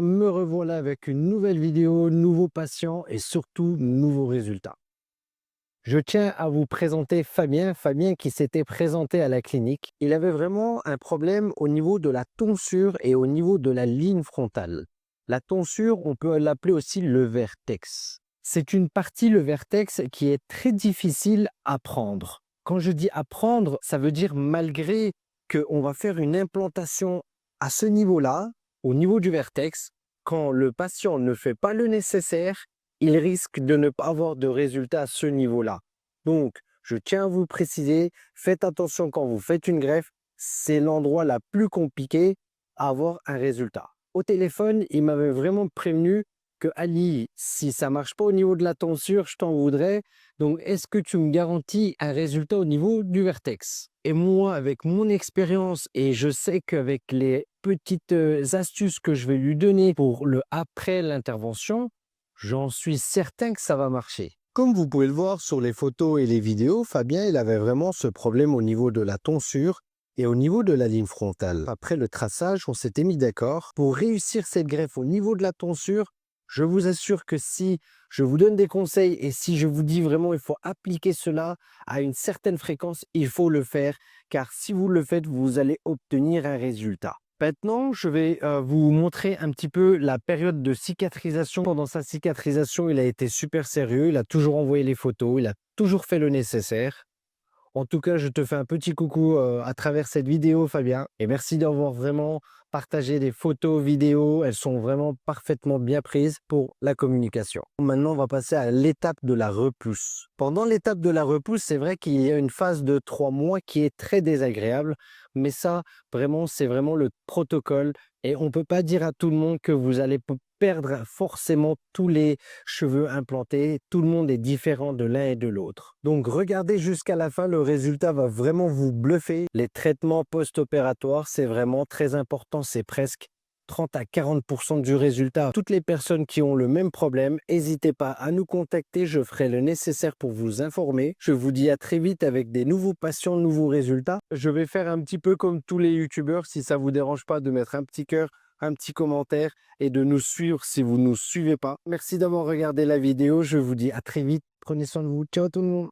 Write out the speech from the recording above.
Me revoilà avec une nouvelle vidéo, nouveau patient et surtout nouveaux résultats. Je tiens à vous présenter Fabien. Fabien qui s'était présenté à la clinique. Il avait vraiment un problème au niveau de la tonsure et au niveau de la ligne frontale. La tonsure, on peut l'appeler aussi le vertex. C'est une partie, le vertex, qui est très difficile à prendre. Quand je dis apprendre, ça veut dire malgré qu'on va faire une implantation à ce niveau-là, au niveau du vertex, quand le patient ne fait pas le nécessaire, il risque de ne pas avoir de résultat à ce niveau-là. Donc, je tiens à vous préciser, faites attention quand vous faites une greffe, c'est l'endroit la plus compliqué à avoir un résultat. Au téléphone, il m'avait vraiment prévenu que Ali, si ça marche pas au niveau de la tonsure, je t'en voudrais. Donc, est-ce que tu me garantis un résultat au niveau du vertex? Et moi, avec mon expérience, et je sais qu'avec les petites astuces que je vais lui donner pour le après l'intervention, j'en suis certain que ça va marcher. Comme vous pouvez le voir sur les photos et les vidéos, Fabien, il avait vraiment ce problème au niveau de la tonsure et au niveau de la ligne frontale. Après le traçage, on s'était mis d'accord. Pour réussir cette greffe au niveau de la tonsure, je vous assure que si je vous donne des conseils et si je vous dis vraiment il faut appliquer cela à une certaine fréquence, il faut le faire, car si vous le faites, vous allez obtenir un résultat. Maintenant, je vais vous montrer un petit peu la période de cicatrisation. Pendant sa cicatrisation, il a été super sérieux, il a toujours envoyé les photos, il a toujours fait le nécessaire. En tout cas, je te fais un petit coucou à travers cette vidéo, Fabien. Et merci d'avoir vraiment partagé des photos, vidéos. Elles sont vraiment parfaitement bien prises pour la communication. Maintenant, on va passer à l'étape de la repousse. Pendant l'étape de la repousse, c'est vrai qu'il y a une phase de 3 mois qui est très désagréable. Mais ça, vraiment, c'est vraiment le protocole. Et on ne peut pas dire à tout le monde que vous allez perdre forcément tous les cheveux implantés. Tout le monde est différent de l'un et de l'autre. Donc regardez jusqu'à la fin, le résultat va vraiment vous bluffer. Les traitements post-opératoires, c'est vraiment très important, c'est presque 30 à 40% du résultat. Toutes les personnes qui ont le même problème, n'hésitez pas à nous contacter, je ferai le nécessaire pour vous informer. Je vous dis à très vite avec des nouveaux patients, nouveaux résultats. Je vais faire un petit peu comme tous les youtubeurs, si ça vous dérange pas de mettre un petit cœur, un petit commentaire et de nous suivre si vous ne nous suivez pas. Merci d'avoir regardé la vidéo. Je vous dis à très vite. Prenez soin de vous. Ciao tout le monde.